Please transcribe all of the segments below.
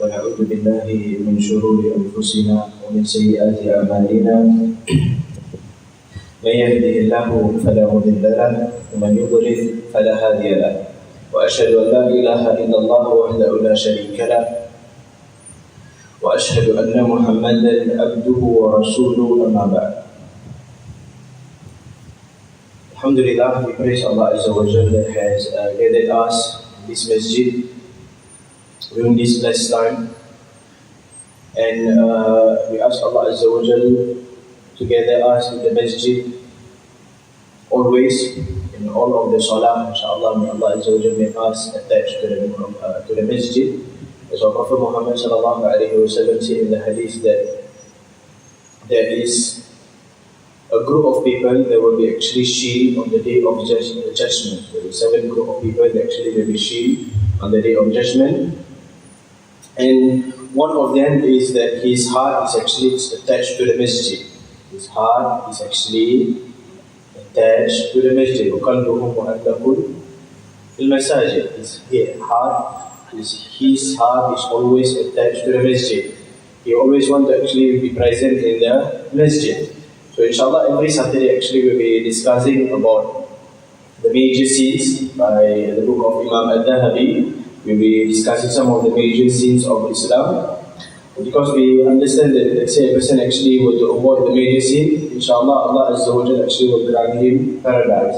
ونعوذ بالله من شرور أنفسنا ومن سيئات أعمالنا من يهده الله فلا مضل له ومن يضلل فلا هادي له وأشهد أن لا إله إلا الله وحده لا شريك له وأشهد أن محمدا عبده ورسوله أما بعد. Alhamdulillah, we praise Allah Azza wa Jalla that has gathered us in this masjid during this blessed time, and we ask Allah Azza wa Jalla to gather us in the masjid always in all of the salah. Inshallah, may Allah Azza wa Jalla make us attached to the masjid. As our Prophet Muhammad sallallahu alaihi wasallam said in the hadith that there is a group of people that will be actually shielded on the day of judgment. There is 7 group of people that actually will be shielded on the day of judgment. And one of them is that his heart is actually attached to the masjid. His heart is actually attached to the masjid. وَقَلْبُهُ مُعَلَّقٌ فِي الْمَسَاجِدِ. His heart is always attached to the masjid. He always wants to actually be present in the masjid. So inshallah, every Saturday actually we'll be discussing about the major sins by the book of Imam Al-Dhahabi. We'll be discussing some of the major sins of Islam. Because we understand that, let's say a person actually were to avoid the major sin, inshallah Allah Azza wa Jalla actually will grant him paradise.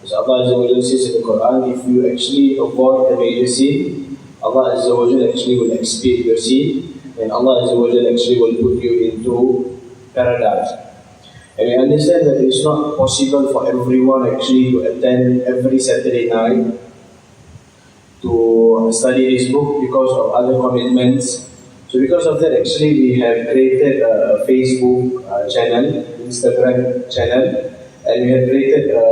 Because Allah Azza wa Jalla says in the Quran, if you actually avoid the major sin, Allah Azza wa Jalla actually will expiate your sin, and Allah Azza wa Jalla actually will put you into paradise. And we understand that it's not possible for everyone actually to attend every Saturday night to study this book because of other commitments. So because of that, actually we have created a Facebook channel, Instagram channel, and we have created a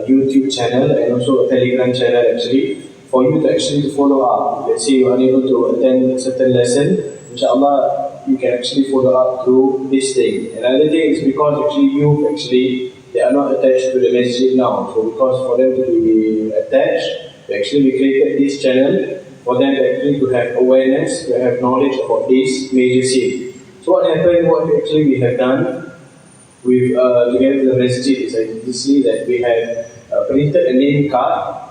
YouTube channel and also a Telegram channel actually for you to actually follow up. Let's say you are unable to attend a certain lesson, inshallah you can actually follow up through this thing. Another thing is because actually they are not attached to the masjid now. So because for them to be attached, we created this channel for them to actually to have awareness, to have knowledge about this major sin. So what we have done with together with the masjid is obviously that we have printed a name card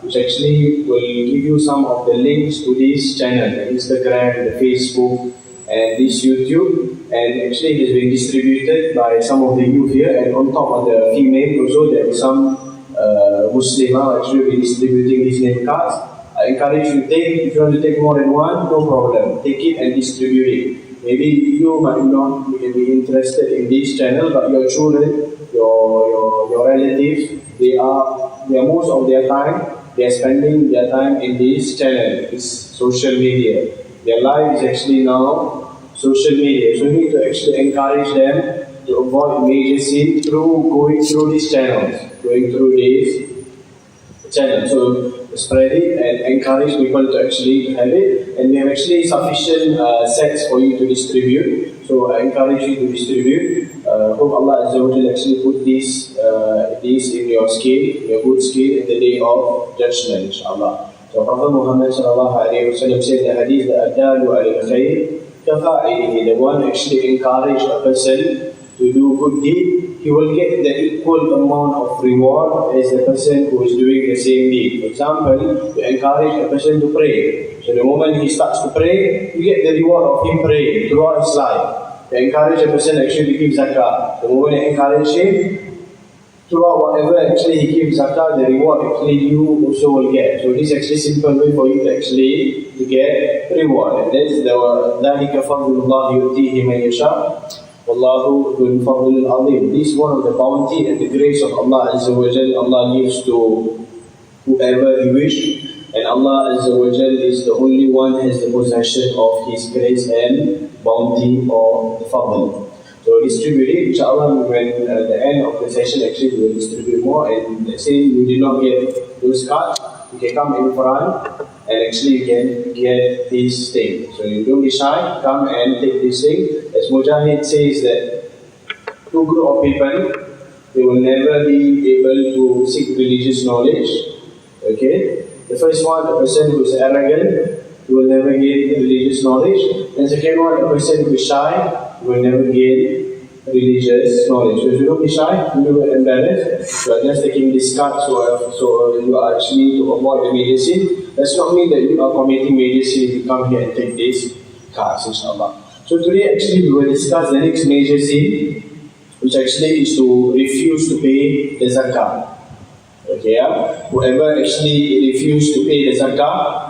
which actually will give you some of the links to this channel, the Instagram, the Facebook, and this YouTube. And actually it has been distributed by some of the youth here, and on top of the female also there is some Muslimah actually will be distributing these name cards. I encourage you to take, if you want to take more than one, no problem, take it and distribute it. Maybe you might not be interested in this channel, but your children, your relatives, they are most of their time, they are spending their time in this channel, this social media. Their life is actually now social media. So you need to actually encourage them to avoid major sin through going through these channels, So spread it and encourage people to actually have it. And we have actually sufficient sets for you to distribute. So I encourage you to distribute. Hope Allah Azza wa Jalla actually put this in your scale, your good scale in the day of judgment, inshallah. So Prophet Muhammad sallallahu alaihi wasallam said the hadith that Adalu al khair kafa'ilihi, the one actually encourage a person to do good deed, he will get the equal amount of reward as the person who is doing the same deed. For example, you encourage a person to pray. So the moment he starts to pray, you get the reward of him praying throughout his life. You encourage a person actually to give zakat. The moment you encourage him, throughout whatever actually he gives zakat, the reward actually you also will get. So this is actually simple way for you to actually to get reward. And that's the ذَلِكَ فَضْلُ اللَّهِ يُؤْتِيهِ مَنْ يَشَاءُ وَاللَّهُ ذُو الْفَضْلِ الْعَظِيمِ. This is one of the bounty and the grace of Allah Azza wa Jal. Allah gives to whoever He wish. And Allah Azza wa Jal is the only one who has the possession of His grace and bounty or fadl. So distribute it, inshallah, when at the end of the session actually we will distribute more. And let's say you did not get those cards, you can come in front and actually you can get this thing. So you don't be shy, come and take this thing. As Mujahid says that 2 group of people, they will never be able to seek religious knowledge. Okay? The first one, a person who is arrogant, you will never gain religious knowledge. And second one, a person who is shy will never gain religious knowledge. So if you don't be shy, you will embarrassed, you are just taking this card, so you are actually to avoid the major sin. Does not mean that you are committing major sin if you come here and take these cards, inshallah. So today actually we will discuss the next major sin, which actually is to refuse to pay the zakat. Okay, whoever actually refuses to pay the zakat,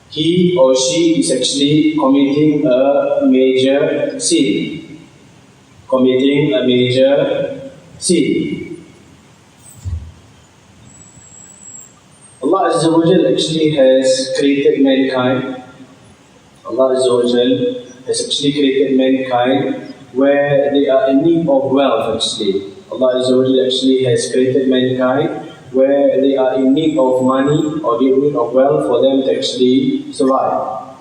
he or she is actually committing a major sin. Committing a major sin. Allah Azza wa Jal actually has created mankind. Allah Azza wa Jal has actually created mankind where they are in need of wealth actually. Allah Azza wa Jal actually has created mankind where they are in need of money or in need of wealth for them to actually survive.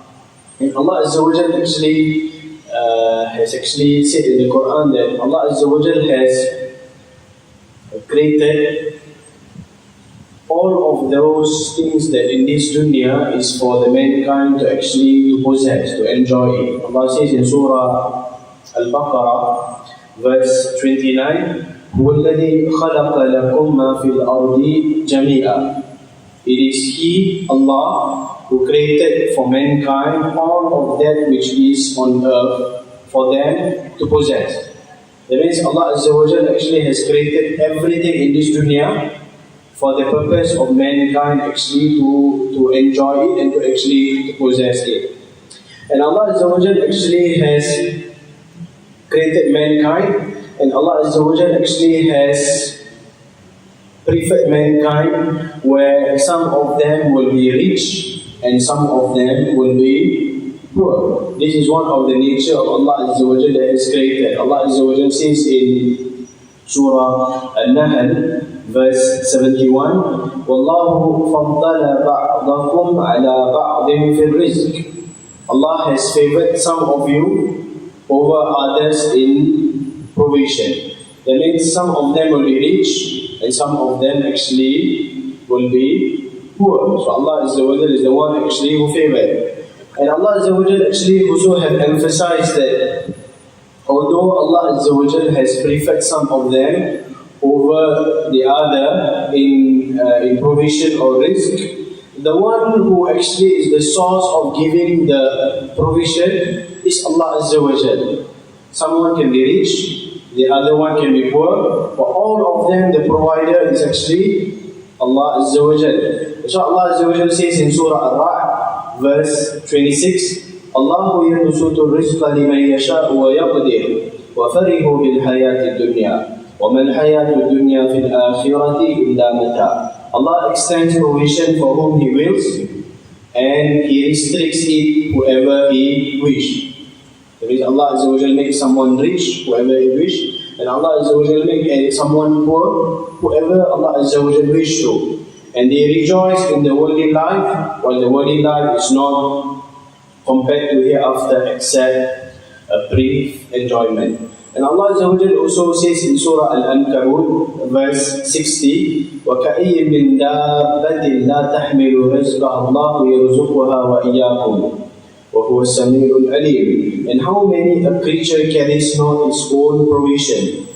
And Allah Azza wa Jal actually has actually said in the Quran that Allah Azza wa Jal has created all of those things that in this dunya is for the mankind to actually possess, to enjoy it. Allah says in Surah Al-Baqarah, verse 29, هو الذي خلق لكم ما في الأرض جميعا. It is He, Allah, who created for mankind all of that which is on earth for them to possess. That means Allah Azza wa Jal actually has created everything in this dunya for the purpose of mankind actually to enjoy it and to actually to possess it. And Allah Azza wa Jal actually has created mankind, and Allah Azza wa Jal actually has preferred mankind where some of them will be rich and some of them will be poor. This is one of the nature of Allah Azza wa Jal that has created. Allah Azza wa Jal says in Surah Al-Nahl, verse 71, وَاللَّهُ فَضَّلَ بَعْضَكُمْ عَلَى بَعْضٍ فِي الرِّزْقِ. Allah has favored some of you over others in provision. That means some of them will be rich and some of them actually will be poor. So Allah Azza wa Jal is the one actually who favored. And Allah Azza wa Jal actually also have emphasized that although Allah Azza wa Jal has preferred some of them over the other in provision or risk, the one who actually is the source of giving the provision is Allah Azza wa Jal. Someone can be rich, the other one can be poor, but all of them, the provider is actually Allah Azza wa Jal. So Allah Azza wa Jal says in Surah Al-Ra'd, verse 26, Allahu yabsutu rizqa liman yasha'u wa yaqdir, wa farihu bil hayati dunya, wa man hayatu dunya fil akhirati illa mata. Allah extends provision for whom He wills, and He restricts it whoever He wishes. That means Allah Azza wa Jal makes someone rich, whoever He wish, and Allah Azza wa Jal makes someone poor, whoever Allah Azza wa Jal wish to. And they rejoice in the worldly life, while the worldly life is not compared to hereafter except a brief enjoyment. And Allah Azza wa Jal also says in Surah Al-Ankabut, verse 60, وَكَأَيٍّ مِّن دَابَّةٍ لَا تَحْمِلُ رِزْقَهَا اللَّهُ يَرْزُقُهَا وَإِيَّاكُمْ وَهُوَ السَّمِيعُ الْعَلِيمُ. And how many a creature carries not its own provision?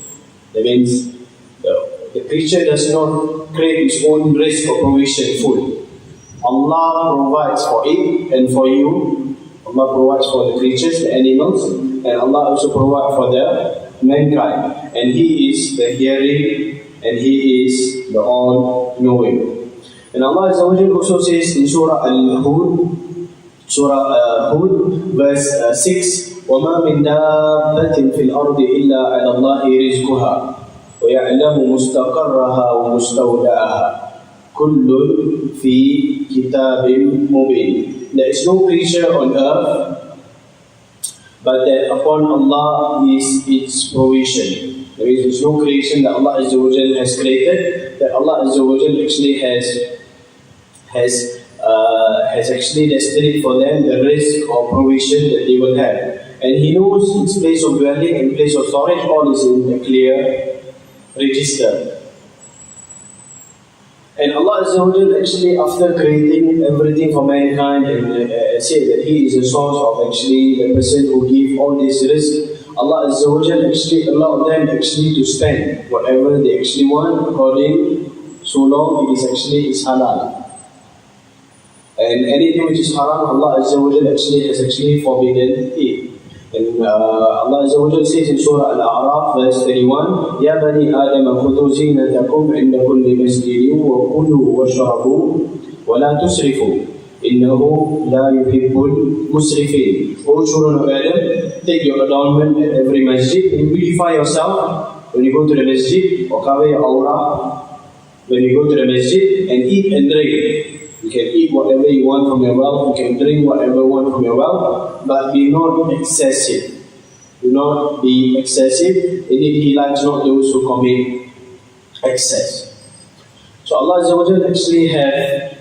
That means the creature does not create its own risk or provision full. Allah provides for it and for you. Allah provides for the creatures, the animals, and Allah also provides for the mankind. And He is the hearing and He is the all-knowing. And Allah Azza wa Jalla also says in Surah Al-Hud, Surah Hud, verse 6, وَمَا مِن دَابَّةٍ فِي الْأَرْضِ إِلَّا عَلَى اللَّهِ رِزْقُهَا وَيَعْلَمُ مُسْتَقَرَّهَا وَمُسْتَوْدَعَهَا كُلٌّ فِي كِتَابٍ مُبِينٍ. There is no creature on earth but that upon Allah is its provision. There is no creation that Allah Azza wa Jal has created, that Allah Azza wa Jal actually has actually destined for them the risk or provision that they will have. And He knows its place of dwelling and place of storage, all is in a clear register. And Allah Azza wa Jal actually, after creating everything for mankind and said that He is the source of actually the person who give all this risk, Allah Azza wa Jal actually allowed them actually to spend whatever they actually want according, so long it is actually is halal. And anything which is haram, Allah Azza wa Jal actually has actually forbidden it. And Allah Azza wa Jal says in Surah Al-A'raf, verse 31, Ya bani Adam khudhu zinatakum inda kulli masjidin wa kulu wa shrabu wa la tusrifu innahu la yuhibbul musrifin. O children of Adam, take your adornment at every masjid and beautify yourself when you go to the masjid, or cover your aura when you go to the masjid, and eat and drink. You can eat whatever you want from your wealth, you can drink whatever you want from your wealth, but be not excessive. Do not be excessive. Indeed, He likes not those who commit excess. So Allah Azza wa Jal actually have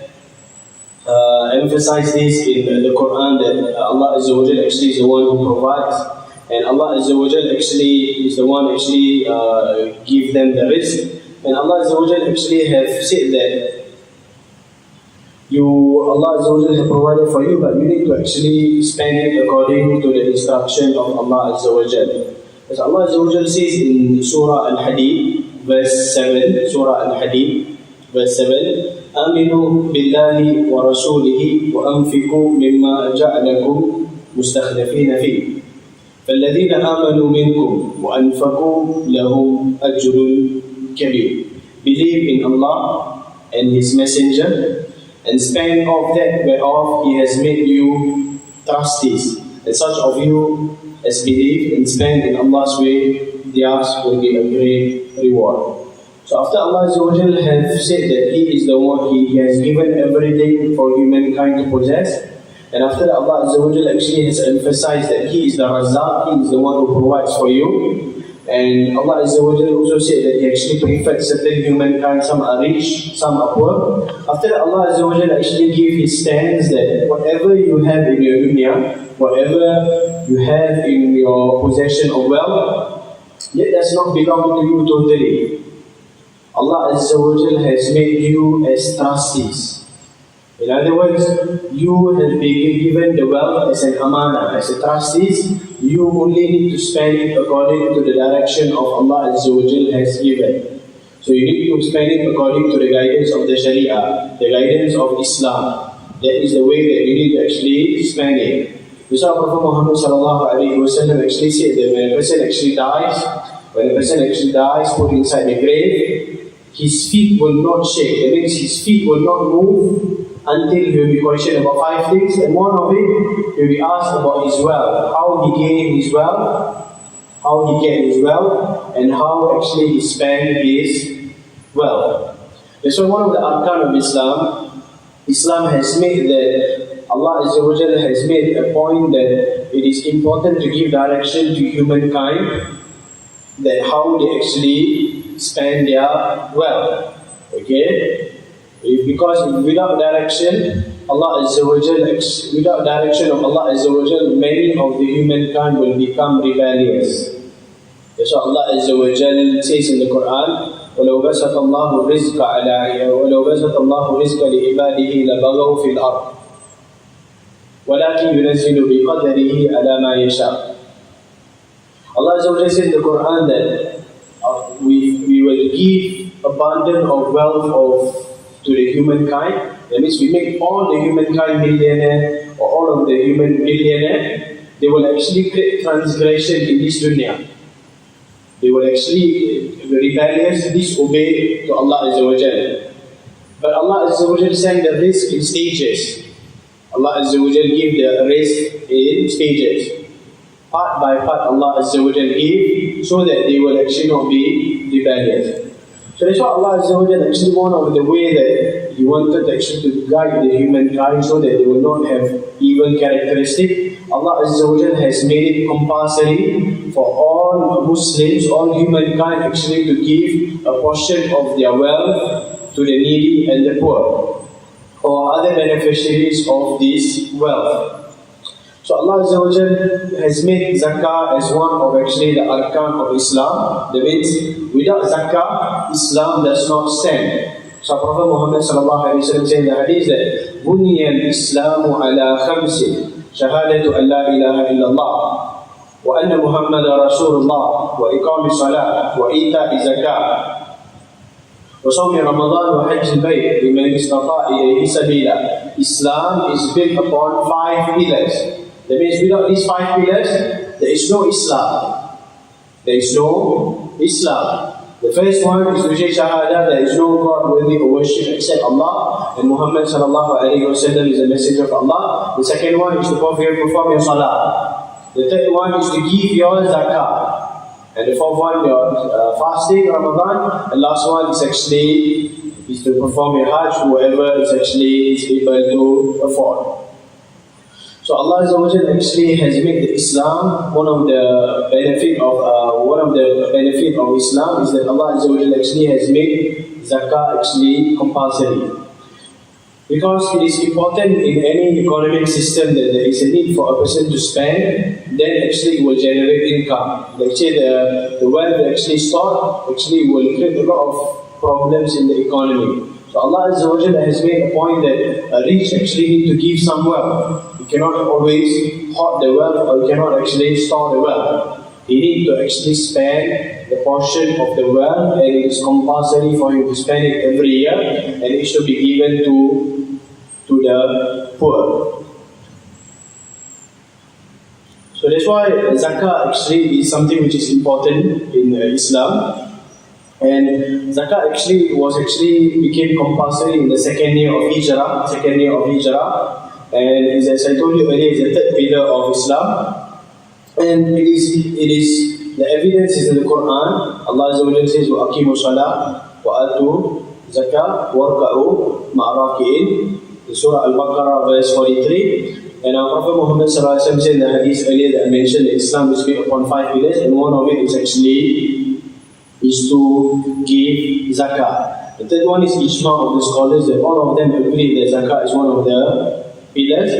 emphasized this in the Quran, that Allah Azza wa Jal actually is the one who provides, and Allah Azza wa Jal actually is the one actually give them the risk. And Allah Azza wa Jal actually have said that Allah Azza wa Jal has provided for you, but you need to actually spend it according to the instruction of Allah Azza wa Jal. As Allah Azza wa Jal says in Surah Al-Hadid, verse 7, Surah Al-Hadid, verse 7, آمنوا بالله ورسوله وأنفقوا مما جعلكم مستخلفين فيه فالذين آمنوا منكم وأنفقوا لهم أجر كبير. Believe in Allah and His Messenger, and spend of that whereof He has made you trustees. And such of you as believe and spend in Allah's way, theirs will be a great reward. So after Allah Azza wa Jal has said that He is the one, He has given everything for humankind to possess, and after that Allah Azza wa Jal actually has emphasized that He is the Razzaq, He is the one who provides for you. And Allah Azza wa Jal also said that He actually preferred certain humankind, some are rich, some are poor. After that Allah Azza wa Jal actually gave His stance that whatever you have in your dunya, whatever you have in your possession of wealth, yet does not belong to you totally. Allah Azza wa Jal has made you as trustees. In other words, you have been given the wealth as an amana, as a trustees. You only need to spend it according to the direction of Allah Azza wa Jal has given. So you need to spend it according to the guidance of the Sharia, the guidance of Islam. That is the way that you need to actually spend it. So Prophet Muhammad sallallahu alaihi wasallam actually said that when a person actually dies, put inside the grave, his feet will not shake. That means his feet will not move until he will be questioned about 5 things, and one of it, he will be asked about his wealth, how he gained his wealth, how he get his wealth, and how actually he spent his wealth. That's why one of the arkan of Islam has made that Allah Azza wa Jalla has made a point that it is important to give direction to humankind, that how they actually spend their wealth. Okay? Because without direction, Allah Azza wa Jalla, without direction of Allah Azza wa Jalla, many of the humankind will become rebellious. That's what Allah Azza wa Jalla says in the Quran. وَلَوْ بَسَطَ اللَّهُ رِزْقَ لِعِبَادِهِ لَبَغَوْا فِي الْأَرْضِ وَلَكِنْ يُنَزِّلُ بِقَدَرِهِ عَلَى مَا يَشَاءُ. Allah Azza wa Jalla says in the Quran that we will give abundance of wealth to the humankind. That means we make all the humankind millionaire, or all of the human billionaire. They will actually create transgression in this dunya. They will actually rebellious, disobey to Allah Azza wa Jalla. But Allah Azza wa Jalla send the risk in stages. Allah Azza wa Jalla give the risk in stages. Part by part Allah Azza wa Jalla give, so that they will actually not be rebellious. So that's why Allah Azza wa Jalla actually one of the way that He wanted actually to guide the humankind so that they will not have evil characteristic. Allah Azza wa Jalla has made it compulsory for all Muslims, all humankind actually to give a portion of their wealth to the needy and the poor, or other beneficiaries of this wealth. So Allah Azza wa Jalla has made Zakah as one of actually the arkan of Islam. That means without Zakah, Islam does not stand. So Prophet Muhammad sallallahu alaihi wasallam said in the hadith that Buniyal Islamu ala khamsin shahadatu an la ilaha illallah wa anna Muhammadan Rasulullah wa iqami salat wa ita'i zakat wa sawmi Ramadan wa hajj al-bayt liman istata'a ilayhi sabila. Islam is built upon 5 pillars. That means without these 5 pillars, there is no Islam. There is no Islam. The first one is to say Shahada, there is no God worthy of worship except Allah, and Muhammad sallallahu alaihi wasallam is a messenger of Allah. The second one is to perform your salah. The third one is to give your zakat. And the fourth one, your fasting, Ramadan. And last one is to perform your hajj, whoever is actually able to afford. So Allah Azza wa Jalla actually has made the Islam one of the benefit of Islam is that Allah Azza wa Jalla actually has made zakah actually compulsory. Because it is important in any economic system that there is a need for a person to spend, then actually it will generate income. Actually the wealth actually stored actually will create a lot of problems in the economy. So Allah Azza wa Jalla has made a point that a rich actually need to give some wealth. You cannot always hoard the wealth, or you cannot actually store the wealth. You need to actually spend the portion of the wealth, and it is compulsory for you to spend it every year, and it should be given to the poor. So that's why Zakat actually is something which is important in Islam. And Zakat became compulsory in the second year of Hijrah. And as I told you earlier, it's the third pillar of Islam. And it is the evidence is in the Quran. Allah Azza wa Jalla says, وَأَقِيمُوا الصَّلَاةَ وَآتُوا زَكَاةَ وَارْكَعُوا مَعَ الرَّاكِعِينَ. In Surah Al-Baqarah verse 43. And our Prophet Muhammad sallallahu alaihi wasallam said in the hadith earlier that I mentioned that Islam is built upon 5 pillars, and one of it is to give zakat. The third one is ijma of the scholars, that all of them agree that zakat is one of the pillars.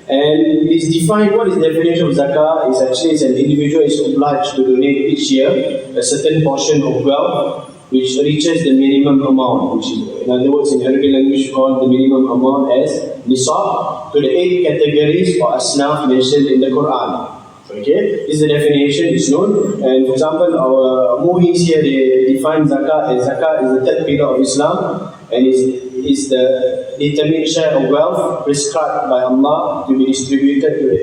And it is defined, what is the definition of zakah? Is actually an individual is obliged to donate each year a certain portion of wealth which reaches the minimum amount, which is, in other words, in Arabic language called the minimum amount as nisab, to the 8 categories or asnaf mentioned in the Quran. Okay, this is the definition, is known. And for example, our Muhis here, they define zakat as zakat is the third pillar of Islam, and is the determined share of wealth prescribed by Allah to be distributed to the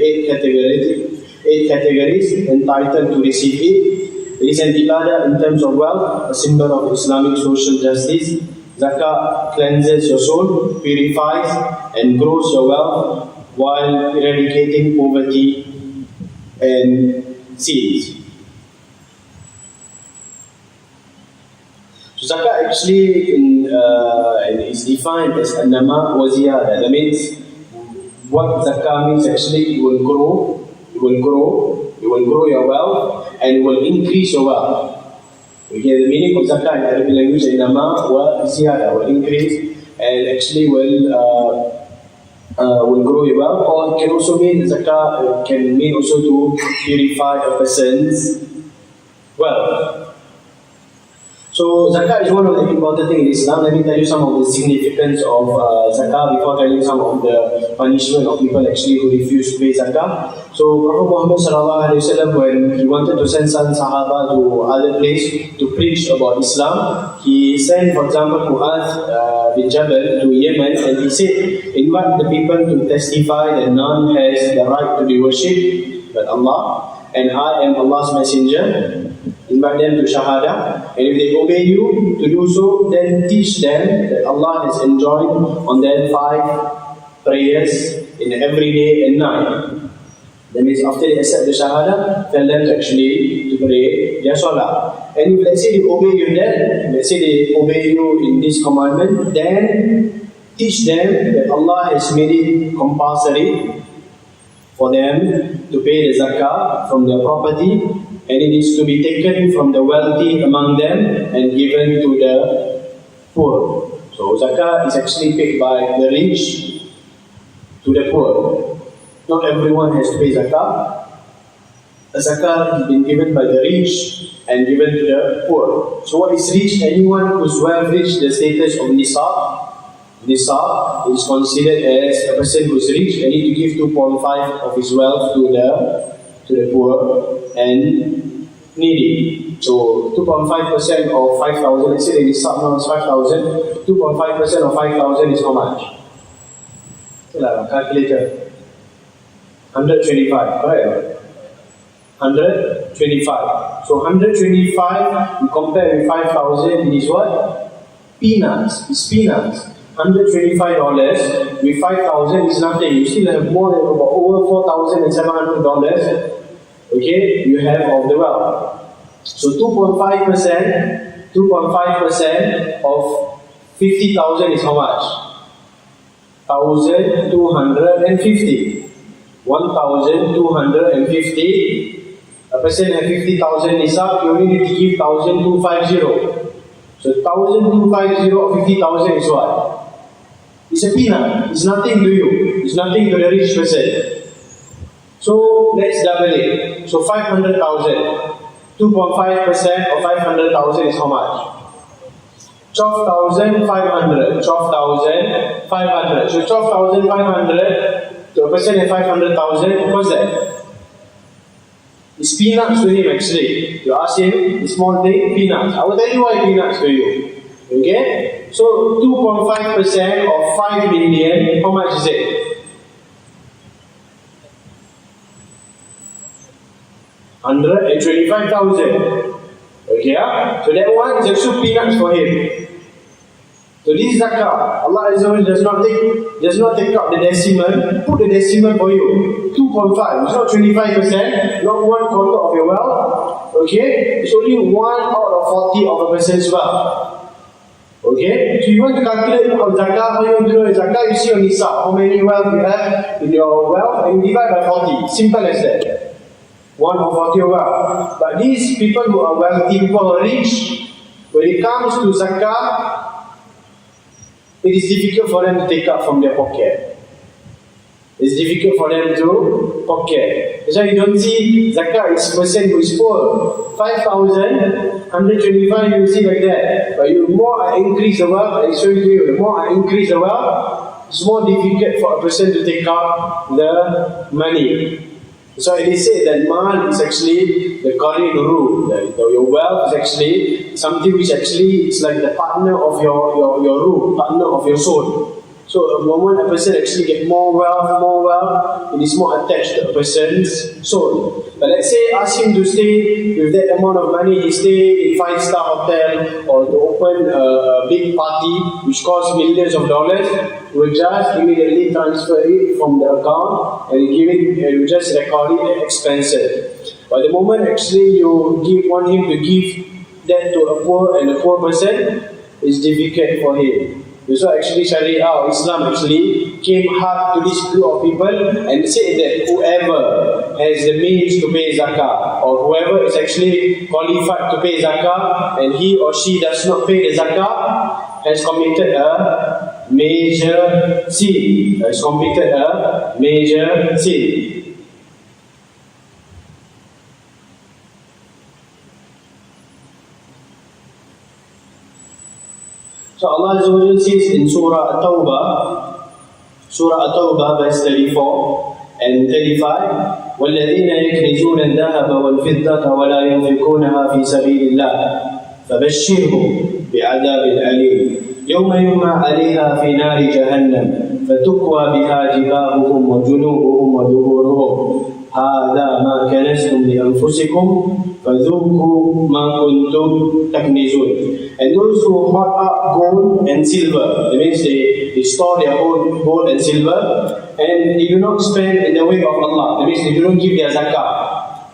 8 categories entitled to receive it. It is an ibadah in terms of wealth, a symbol of Islamic social justice. Zakat cleanses your soul, purifies and grows your wealth while eradicating poverty and sins. So zakat actually is defined as an-nama wa ziyada. That means what zakat means actually it will grow your wealth and it will increase your wealth. Okay, the meaning of zakat in Arabic language is an-nama wa ziyada, will increase and actually will grow your wealth. Or it can also mean zakah can mean also to purify a person's wealth. So zakat is one of the important things in Islam. Let me tell you some of the significance of zakat before telling some of the punishment of people actually who refuse to pay zakat. So Prophet Muhammad sallallahu alaihi wasallam, when he wanted to send some Sahaba to other place to preach about Islam, he sent, for example, Mu'adh bin Jabal to Yemen, and he said, invite the people to testify that none has the right to be worshipped but Allah, and I am Allah's messenger. Invite them to Shahada, and if they obey you to do so, then teach them that Allah has enjoined on them 5 prayers in every day and night. That means after they accept the Shahada, tell them actually to pray their Salah. And if let's say they obey you then, let's say they obey you in this commandment, then teach them that Allah has made it compulsory for them to pay the zakah from their property, and it is to be taken from the wealthy among them and given to the poor. So zakah is actually paid by the rich to the poor. Not everyone has to pay zakah. A zakat has been given by the rich and given to the poor. So what is rich? Anyone whose wealth reached the status of nisab. Nisab is considered as a person who is rich and need to give 2.5 of his wealth to the poor and needy. So 2.5% of 5,000, let's say the nisab now is 5,000, 2.5% of 5,000 is how much? Calculator. 125, correct? 125. So 125 you compare with 5,000, it is what? Peanuts. It's peanuts. $125 with 5,000 is nothing. You still have more than over $4,700. Okay, you have of the wealth. So 2.5% of 50,000 is how much? 1,250. 1,250. A person has 50,000 nisab, you only need to give 1,250. So 1,250 of 50,000 is what? It's a peanut. It's nothing to you. It's nothing to the rich person. So let's double it. So 500,000. 2.5% of 500,000 is how much? 12,500. 12,500. So 12,500 to a person at 500,000. What's that? It's peanuts to him actually. You ask him, the small thing, peanuts. I will tell you why peanuts to you. Okay? So 2.5% of 5 million, how much is it? 125,000. Okay? So that one is actually peanuts for him. So this is zakat. Allah Azza wa Jalla does not take out the decimal, put the decimal for you. 2.5. It's not 25%, not 1/4 of your wealth. Okay? It's only 1 out of 40 of a person's wealth. Okay? So you want to calculate zakat, how you want to do zakat, you see on nisab, how many wealth you have in your wealth, and you divide by 40. Simple as that. 1 of 40 of wealth. But these people who are wealthy, people who are rich, when it comes to zakat, it is difficult for them to take out from their pocket. It's difficult for them to pocket. That's why you don't see zakat is person who is poor. 5,000, 125 you see like that. But the more I increase the wealth, I show it to you, the more I increase the wealth, it's more difficult for a person to take out the money. So it is said that mal is actually the qari ruh. Your wealth is actually something which actually is like the partner of your ruh, partner of your soul. So the moment a person actually get more wealth, it is more attached to a person's soul. But let's say ask him to stay with that amount of money, he stay in 5-star hotel or to open a big party which costs millions of dollars, he will just immediately transfer it from the account and give it, and you just record it as expenses. But the moment actually you want him to give that to a poor and a poor person, it's difficult for him. So actually Sharia or Islam actually came hard to this group of people and said that whoever has the means to pay zakah or whoever is actually qualified to pay zakah and he or she does not pay the zakah has committed a major sin. Has committed a major sin. So Allah Azza wa Jalla says in Surah At-Tawbah verse 34 and 35, وَالَّذِينَ يَكْنِزُونَ الذَّهَبَ وَالْفِضَّةَ وَلَا يُنْفِقُونَها فِي سَبِيلِ اللَّهِ فَبَشِّرْهُمْ بِعَذَابٍ أَلِيمٍ يَوْمَ يُحْمَى عَلَيْهَا فِي نَارِ جَهَنَّمَ فَتُكْوَى بِهَا جِبَاهُهُمْ وَجُنُوبُهُمْ وَظُهُورُهُم هَذَا مَا كَنَزْتُمْ لِأَنفُسِكُمْ فَذُوقُوا مَا كُنْتُمْ تَكْنِزُونَ. And those who hoard up gold and silver, that means they store their own gold and silver, and they do not spend in the way of Allah, that means they do not give their zakah,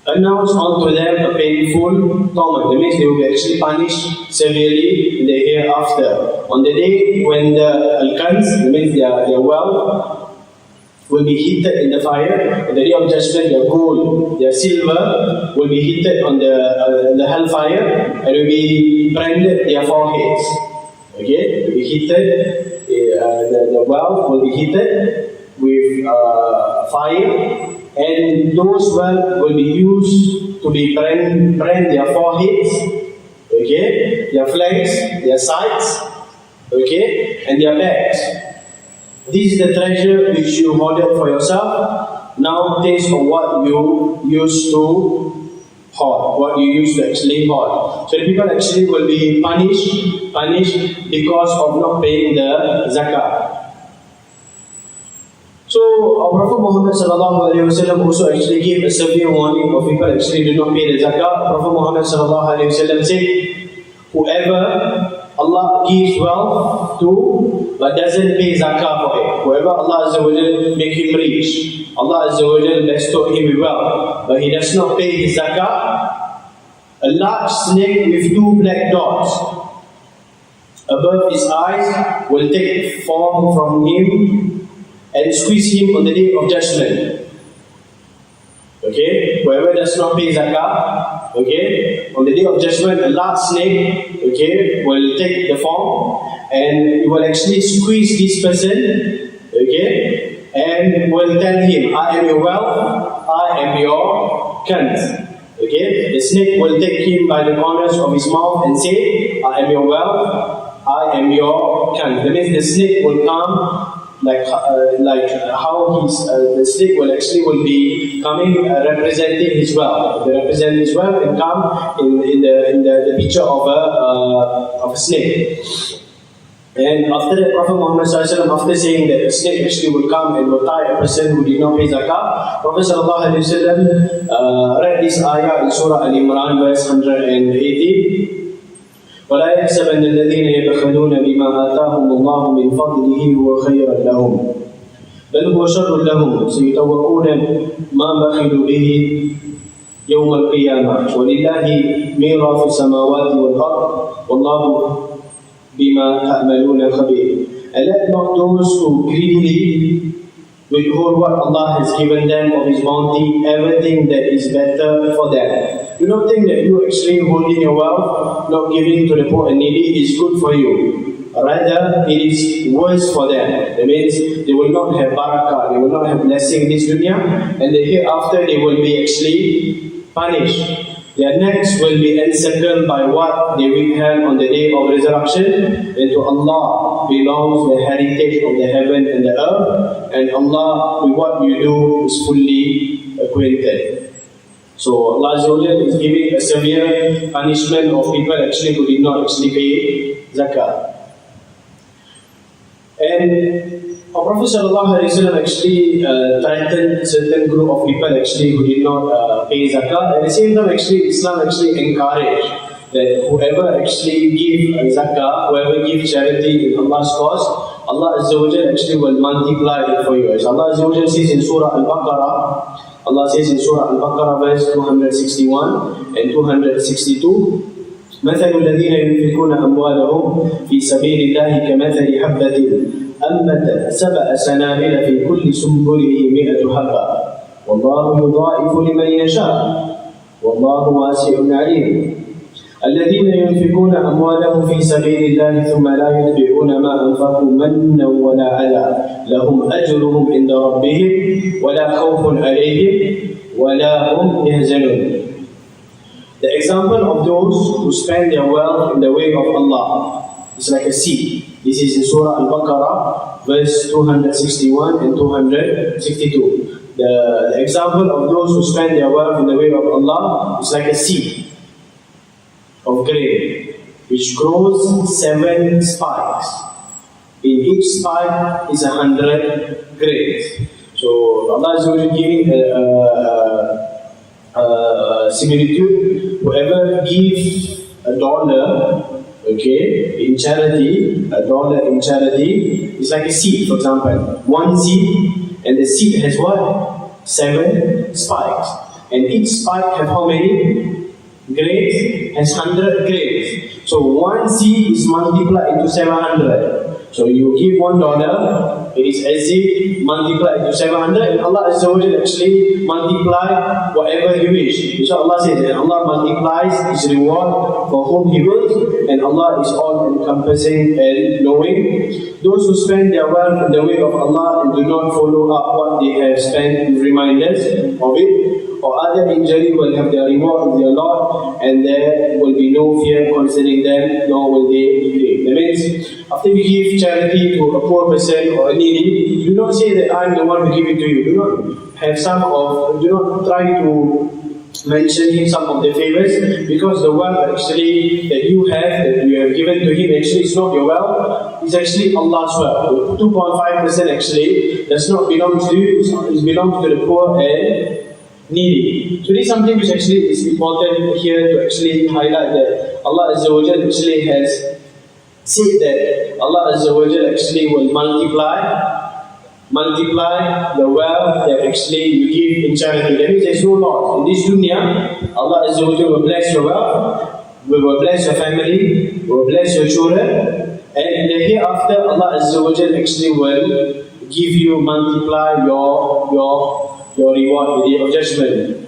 announce unto them a painful torment, that means they will be actually punished severely in the hereafter. On the day when the al-kanz, that means their wealth, will be heated in the fire. On the day of judgment, their gold, their silver will be heated on the hellfire and will be branded their foreheads. Okay, will be heated. The wealth will be heated with fire, and those wealth will be used to be brand their foreheads, okay, their flanks, their sides, okay, and their backs. This is the treasure which you hoarded for yourself. Now taste of what you used to hoard, what you used to actually hoard. So the people actually will be punished because of not paying the zakat. So our Prophet Muhammad sallallahu alaihi wasallam also actually gave a severe warning of people actually do not pay the zakat. Prophet Muhammad sallallahu alaihi wasallam said, whoever Allah gives wealth to but doesn't pay zakah for it, whoever Allah Azza wa Jal make him rich, Allah Azza wa Jal bestowed him with wealth, but he does not pay his zakah, a large snake with 2 black dots above his eyes will take form from him and squeeze him on the day of judgment. Okay, whoever does not pay zakah, okay, on the day of judgment, a large snake, okay, will take the form and it will actually squeeze this person, okay, and will tell him, I am your wealth, I am your cunt. Okay, the snake will take him by the corners of his mouth and say, I am your wealth, I am your cunt. That means the snake will come like how the snake will be coming representing his wealth. They represent his wealth and come in the picture of a snake. And after that, Prophet Muhammad sallallahu alaihi wasallam, after saying that the snake actually will come and will tie a person who did not pay zakah, Prophet sallallahu alaihi wasallam read this ayah in Surah Al-Imran, verse 180. ولا يحسبن الذين يبخلون بما آتاهم الله من فضله هو خيرا لهم بل هو شر لهم سيطوقون ما بخلوا به يوم القيامة ولله ميراث السماوات والأرض والله بما تعملون خبير. And let not those who greedily withhold what Allah has given them of His bounty, everything that is better for them. Do not think that you actually holding your wealth, not giving to the poor and needy is good for you. Rather, it is worse for them. That means they will not have barakah, they will not have blessing in this dunya, and the hereafter they will be actually punished. Their necks will be encircled by what they withheld on the day of resurrection, and to Allah belongs the heritage of the heaven and the earth, and Allah with what you do is fully acquainted. So Allah Azza wa Jal is giving a severe punishment of people actually who did not actually pay zakat. And our Prophet sallallahu alaihi wasallam actually threatened certain group of people actually who did not pay zakat. At the same time, actually Islam actually encouraged that whoever actually give zakah, whoever give charity in Allah's cause, Allah Azza wa Jal actually will multiply it for you. As Allah Azza wa Jal says in Surah Al-Baqarah, Allah says in Surah Al-Baqarah verse 261 and 262, مثل الذين ينفقون أموالهم في سبيل الله كمثل حبة أنبتت 7 سنابل في كل سنبله 100 حبة والله يضاعف لمن يشاء والله واسع عليم. الذين ينفقون أموالهم في سبيل الله ثم لا يتبعون ما أنفقوا منا ولا أذى لهم أجرهم عند ربهم ولا خوف عليهم ولا هم يحزنون. The example of those who spend their wealth in the way of Allah is like a seed. This is in Surah Al-Baqarah, verse 261 and 262. The example of those who spend their wealth in the way of Allah is like a seed of grain, which grows 7 spikes. In each spike is 100 grains. So Allah is only giving a similitude. Whoever gives $1, okay, in charity, $1 in charity is like a seed, for example. 1 seed, and the seed has what? 7 spikes. And each spike has how many grains? Has 100 grains. So 1 seed is multiplied into 700. So you give $1, it is as if multiply to 700, and Allah Azza wa Jalla actually multiply whatever He wish. So Allah says, and Allah multiplies His reward for whom He wills, and Allah is all-encompassing and knowing. Those who spend their wealth in the way of Allah and do not follow up what they have spent with reminders of it, or other injury, will have their reward with their Lord, and there will be no fear concerning them, nor will they be grieved. That means, after you give charity to a poor person or a needy, do not say that I'm the one who give it to you. Do not have do not try to mention him some of the favors, because the wealth actually that you have given to him, actually it's not your wealth, it's actually Allah's wealth. 2.5% actually does not belong to you, it belongs to the poor and needy. So this is something which actually is important here to actually highlight that Allah Azza wa Jalla actually has said that Allah Azza wa Jalla actually will multiply the wealth that actually you give in charity. That means there's no loss. In this dunya, Allah Azza wa Jalla will bless your wealth, will bless your family, will bless your children, and in the hereafter, Allah Azza wa Jalla actually will give you, multiply your reward, the day of judgment.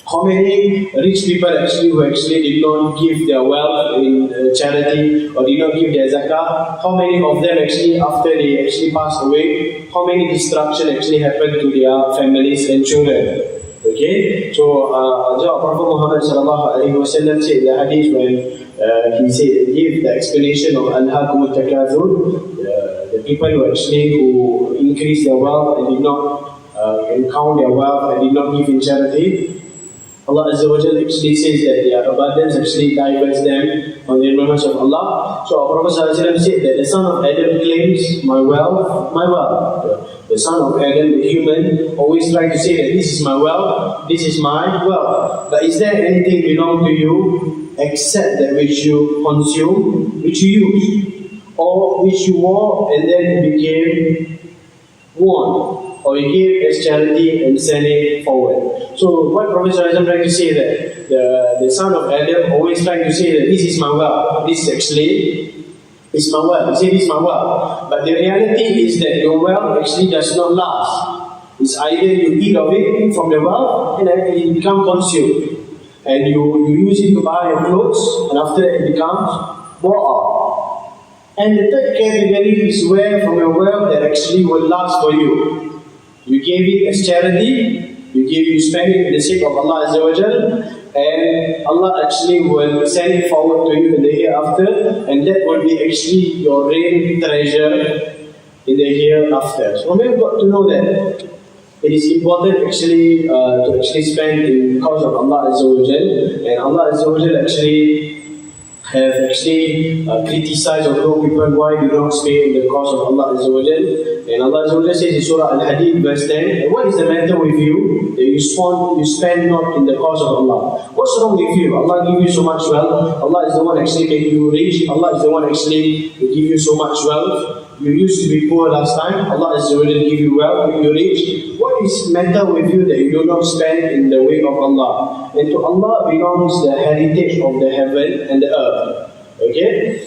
How many rich people who actually did not give their wealth in charity or did not give their zakah? How many of them actually, after they actually passed away, how many destruction actually happened to their families and children? Okay, so Prophet Muhammad sallallahu alaihi wasallam said in the hadith when he said, give the explanation of Alhaakum al-Takathur, the people who increased their wealth and did not count their wealth and did not give in charity. Allah Azza wa Jalla actually says that their abundance actually diverts them from the remembrance of Allah. So our Prophet ﷺ said that the son of Adam claims my wealth, my wealth. The son of Adam, the human, always try to say that this is my wealth, this is my wealth. But is there anything belong to you except that which you consume, which you use, or which you wore and then became worn? Or you give as charity and send it forward. So what Prophet ﷺ trying to say that the son of Adam always trying to say that this is my wealth, this actually is my wealth. He said this is my wealth. But the reality is that your wealth actually does not last. It's either you eat of it from the wealth and then it becomes consumed. And you use it to buy your clothes, and after that it becomes bought out. And the third category is where from your wealth that actually will last for you. You gave it as charity, you spend it in the sake of Allah Azza wa Jal, and Allah actually will send it forward to you in the hereafter, and that will be actually your real treasure in the hereafter. So we have got to know that it is important actually to actually spend in the cause of Allah Azza wa Jal, and Allah Azza wa Jal actually have actually criticized or told people why you don't spend in the cause of Allah Azza wa Jal. And Allah Azza wa Jalla says in Surah Al-Hadid verse 10, what is the matter with you that you spend not in the cause of Allah? What's wrong with you? Allah give you so much wealth. Allah is the one actually make you rich. Allah is the one actually give you so much wealth. You used to be poor last time. Allah Azza wa Jalla give you wealth, give you rich. What is matter with you that you do not spend in the way of Allah? And to Allah belongs the heritage of the heaven and the earth. Okay?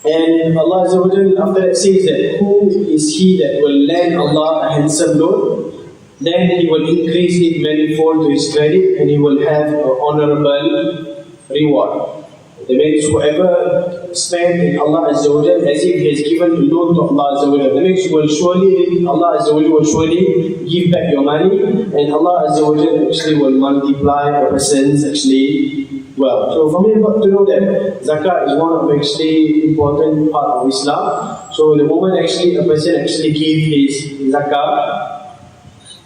And Allah Azza wa Jalla after that says that who is he that will lend Allah a handsome loan? Then he will increase it manifold to his credit, and he will have an honorable reward. That means whoever spends in Allah Azza wa Jalla as if he has given a loan to Allah Azza wa Jalla, that means Allah Azza wa Jalla will surely give back your money, and Allah Azza wa Jalla actually will multiply a person's actually well. So for me, you've got to know that Zakat is one of the actually important part of Islam. So the moment actually a person actually gives his Zakat,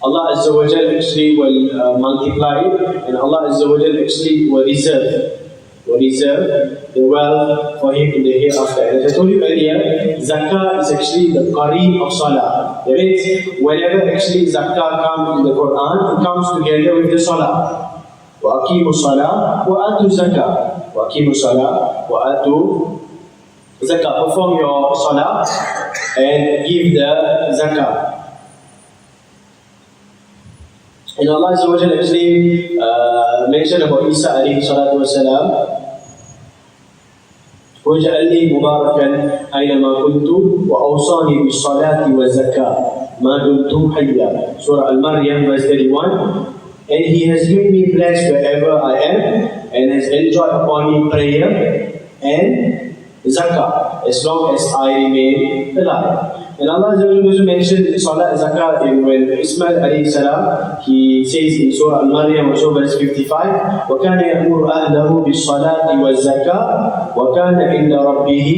Allah Azza wa Jalla actually will multiply it, and Allah Azza wa Jalla actually will reserve the wealth for him in the hereafter. And as I told you earlier, Zakah is actually the Qareeb of Salah. That means whenever actually Zakah comes in the Quran, it comes together with the Salah. وَأَقِيمُوا الصَّلَاةَ وَآتُوا الزَّكَاةَ وَأَقِيمُوا الصَّلَاةَ وَآتُوا Zakah. Perform your Salah and give the Zakah. And Allah Azza wa Jalla actually mentioned about Isa alayhi salatu wasalam, وجعلني مباركا أينما كنت وأوصاني بالصلاة والزكاة ما دمت حيا. Surah Al-Maryam verse 31. And He has made me blessed wherever I am, and has enjoined upon me prayer and zakah as long as I remain alive. And Allah also mentioned Salat Zakat when Ismail alayhi salam, He says in Surah Al-Maryam also verse 55, وَكَانَ يَأْمُرُ أَهْلَهُ بِالصَّلَاةِ وَالزَّكَاةِ وَكَانَ عِنْدَ رَبِّهِ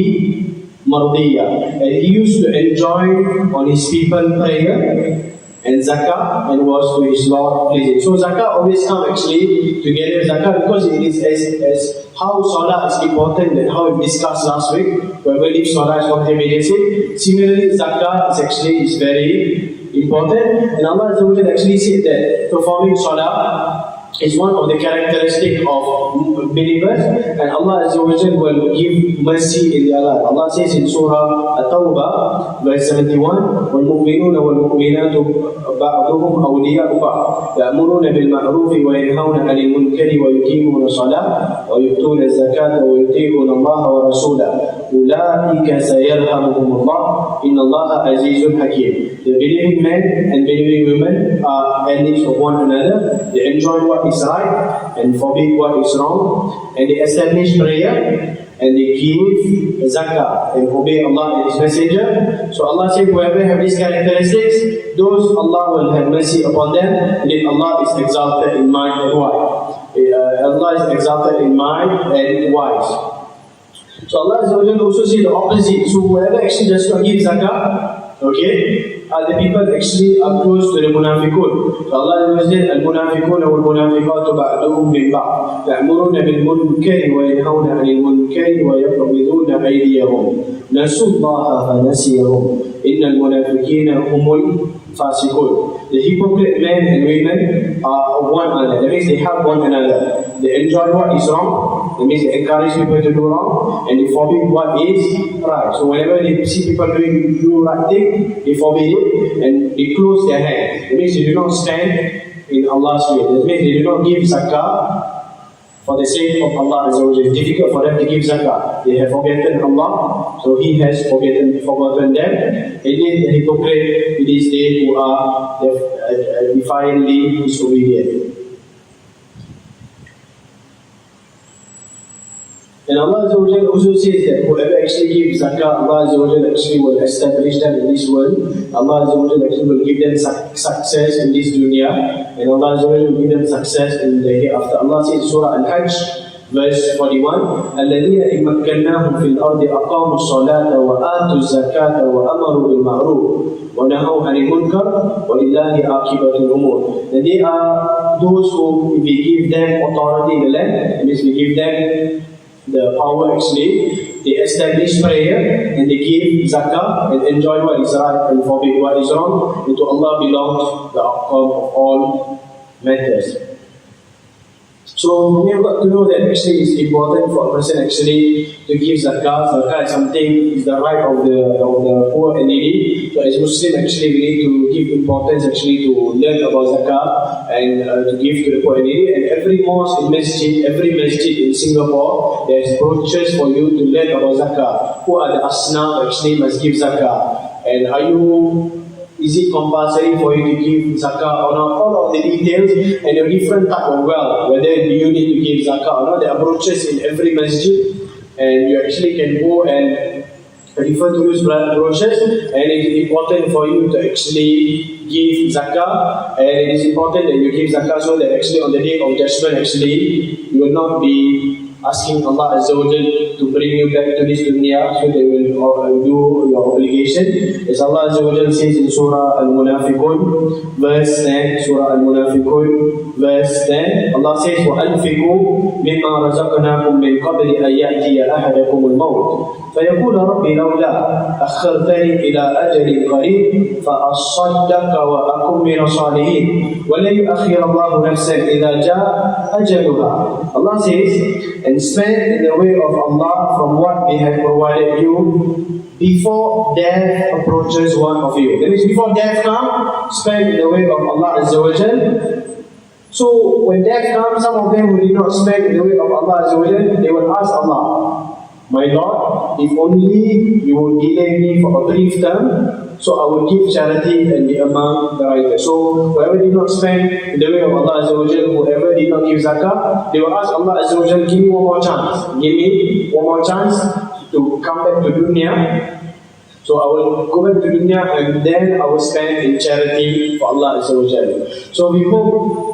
مَرْضِيًّا. And He used to enjoin on His people prayer and zakah, and was to His Lord pleasing. So zakah always come actually together with zakah, because it is as how salah is important and how we discussed last week. Whoever leaves salah is not immediate sin. Similarly, zakah is very important, and Allah actually said that performing salah is one of the characteristics of believers, and Allah will give mercy in their life. Allah says in Surah At-Tawbah, verse 71, وَالْمُؤْمِنُونَ وَالْمُؤْمِنَاتُ بَعْضُهُمْ أَوْلِيَاءُ بَعْضٍ يَأْمُرُونَ بِالْمَعْرُوفِ وَيَنْهَوْنَ عَنِ الْمُنكَرِ وَيُقِيمُونَ الصَّلَاةَ وَيُؤْتُونَ الزَّكَاةَ وَيُطِيعُونَ اللَّهَ وَرَسُولَهُ أُولَٰئِكَ سَيَرْحَمُهُمُ اللَّهُ إِنَّ اللَّهَ عَزِيزٌ حَكِيمٌ. The believing men and believing women are allies of one another. They enjoy what is right and forbid what is wrong, and they establish prayer, and they give zakah and obey Allah and His Messenger. So Allah said, whoever have these characteristics, those Allah will have mercy upon them, and then Allah is exalted in mind and wise. Allah is exalted in mind and wise. So Allah also said the opposite. So whoever actually does not give zakah, okay, the people actually are close to the munafiqun. So Allah said, al-munafiqun wal-munafiqatu ba'duhum min ba'd ya'muruna bil-munkari wa yanhauna 'anil munkari wa yaqbiduna aydiyahum nasu Allah fa nasiyahum innal munafiqina humul fasiqun. The hypocrite men and women are one another. That means they help one another. They enjoy what is wrong. That means they encourage people to do wrong, and they forbid what is right. So whenever they see people do right thing, they forbid it and they close their hands. That means they do not stand in Allah's way. That means they do not give zakah for the sake of Allah Azza wa Jalla. It's difficult for them to give zakah. They have forgotten Allah, so He has forgotten them. And then the hypocrite, it is they who are defiantly disobedient. And Allah Azza wa Jalla also says that whoever actually gives zakah, Allah Azza wa Jalla actually will establish them in this world. Allah Azza wa Jalla actually will give them success in this dunya, and Allah Azza wa Jalla will give them success in the hereafter. Allah says in Surah Al-Hajj, verse 41, الَّذِينَ إِن مَكَّنَّاهُمْ فِي الْأَرْضِ أَقَامُوا الصَّلَاةَ وَآتُوا الزَّكَاةَ وَأَمَرُوا بِالْمَعْرُوفِ وَنَهَوْا عَنِ الْمُنكَرِ وَلِلَّهِ عَاقِبَةُ الْأُمُورِ. And they are those who, if we give them authority in the land, that means we give them the power actually, they establish prayer and they give zakah and enjoy what is right and forbid what is wrong, and to Allah belongs the outcome of all matters. So we have got to know that actually it's important for a person actually to give zakah. Zakah is something, is the right of the poor and needy. So as Muslim actually we need to give importance actually to learn about zakah and to give to the poor and needy. And every mosque and masjid, every masjid in Singapore, there is brochures for you to learn about zakah. Who are the asnaf actually must give zakah, and is it compulsory for you to give zakah or not? All of the details and your different type of wealth, whether you need to give zakah or not. There are brochures in every masjid, and you actually can go and refer to those brochures. And it is important for you to actually give zakah, and it is important that you give zakah so that actually on the day of judgment actually you will not be asking Allah Azza wa Jal to bring you back to this dunya, so they will do your obligation. As Allah Azza wa Jal says in Surah Al-Munafiqun, verse 10, Surah Al-Munafiqun, verse 10, Allah says, وَأَنْفِقُوا مِمَّا رَزَقْنَاكُمْ مِنْ قَبْلِ أَنْ يَأْتِيَ أَحَدَكُمُ الْمَوْتُ فَيَقُولَ رَبِّ لَوْلَا أَخَّرْتَنِي إِلَىٰ أَجَلٍ قَرِيبٍ فَأَصَّدَّقَ وَأَكُنْ مِنَ الصَّالِحِينَ وَلَنْ يُؤَخِّرَ اللَّهُ نَفْسًا إِذَا جَاءَ أَجَلُهَا. Allah says, and spend in the way of Allah from what we have provided you before death approaches one of you. That means before death comes, spend in the way of Allah Azza wa Jal. So when death comes, some of them who did not spend in the way of Allah Azza wa Jal, they will ask Allah, My Lord, if only you would delay me for a brief term, so I will give charity and be among the righteous. So whoever did not spend in the way of Allah Azza wa Jal, whoever did not give zakah, they will ask Allah Azza wa Jal, give me one more chance. Give me one more chance to come back to dunya. So I will go back to dunya and then I will spend in charity for Allah Azza wa Jal. So we hope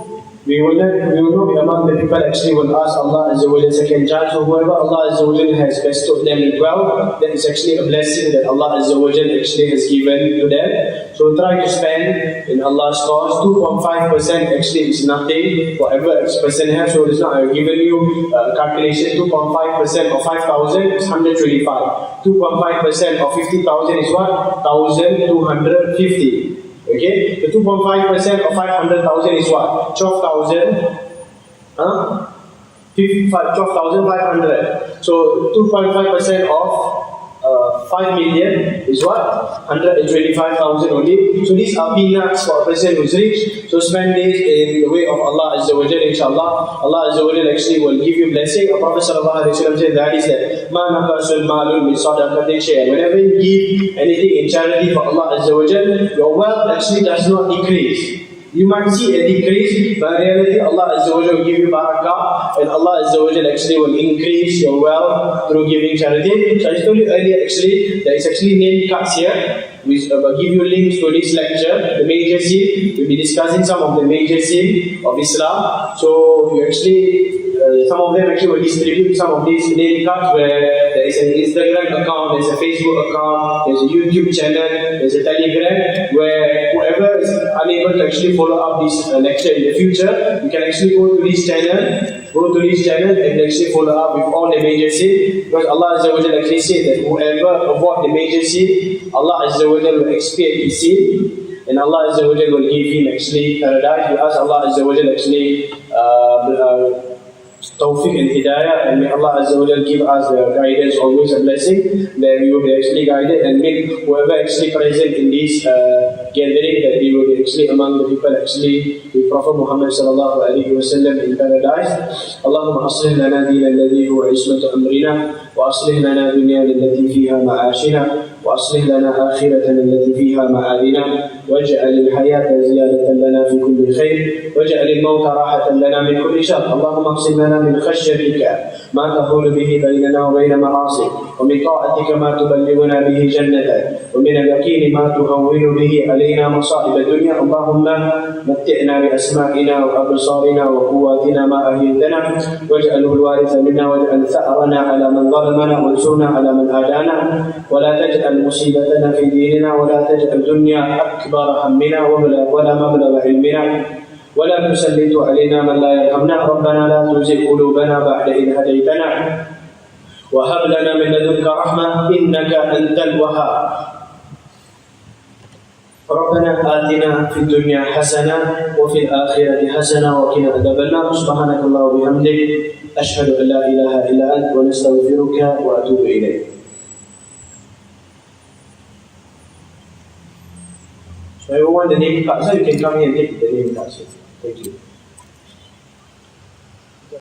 we will not be among the people actually will ask Allah Azza wa Jal second chance. So whoever Allah Azza wa Jal has bestowed them with wealth, that is actually a blessing that Allah Azza wa Jal actually has given to them. So try to spend in Allah's cause. 2.5% actually is nothing. Whatever a person has, so it's not, I've given you calculation. 2.5% of 5,000 is 125. 2.5% of 50,000 is what? 1,250. Okay, the 2.5% of 500,000 is what? 12,000. 12,500. So 2.5% of 5 million is what? 125,000 only. So these are peanuts for a person who is rich. So spend this in the way of Allah Azza wa Jal, inshallah. Allah Azza wa Jal actually will give you blessing. Our Prophet Sallallahu Alaihi Wasallam said that is that Ma naqasul malun min sadaqatin shay'an. Whenever you give anything in charity for Allah Azza wa Jal, your wealth actually does not decrease. You might see a decrease, but in reality Allah Azza wa Jal will give you barakah, and Allah Azza wa Jal actually will increase your wealth through giving charity. So I told you earlier actually, there is actually name cards here. We will give you links to this lecture, the major sin. We'll be discussing some of the major sin of Islam. So you actually, some of them actually will distribute some of these name cards where there is an Instagram account, there's a Facebook account, there's a YouTube channel, there's a Telegram, where whoever is unable to actually follow up this lecture in the future, you can actually go to this channel and actually follow up with all the major sin, because Allah Azza wa Jalla actually said that whoever avoid the major sin, Allah Azza wa Jalla will expiate his sin, and Allah Azza wa Jalla will give him actually paradise. We ask Allah Azza wa Jalla actually Tawfiq and Hidayah, and may Allah Azza wa Jal give us the guidance, always a blessing, that we will be actually guided, and make whoever actually present in this gathering, that we will be actually among the people actually with Prophet Muhammad sallallahu alaihi wasallam in paradise. Allahumma aslih lana dina alladhi huwa ismatu amrina, wa aslih lana dunyana allati fiha ma'ashina, وأصلح لنا آخرتنا التي فيها معادنا واجعل الحياة زيادة لنا في كل خير واجعل الموت راحة لنا من كل شر اللهم اقسم لنا من خشيتك ما تحول به بيننا وبين معاصيك ومن طاعتك ما تبلغنا به جنتك ومن اليقين ما تهون به علينا مصائب الدنيا اللهم متعنا بأسماعنا وأبصارنا وقواتنا ما أحييتنا واجعله الوارث منا واجعل ثأرنا على من ظلمنا وانصرنا على من عادانا ولا تجعل مصيبتنا في ديننا ولا تجعل الدنيا أكبر همنا ولا مبلغ علمنا ولا تسلط علينا من لا يرحمنا ربنا لا تزغ قلوبنا بعد إذ هديتنا وهب لنا من لدنك رحمة إنك أنت الوهاب ربنا آتنا في الدنيا حسنة وفي الآخرة حسنة وقنا عذاب النار سبحانك اللهم وبحمدك أشهد أن لا إله إلا أنت ونستغفرك وأتوب إليك. So everyone, the name cards, so you can come here and take the name cards. Thank you.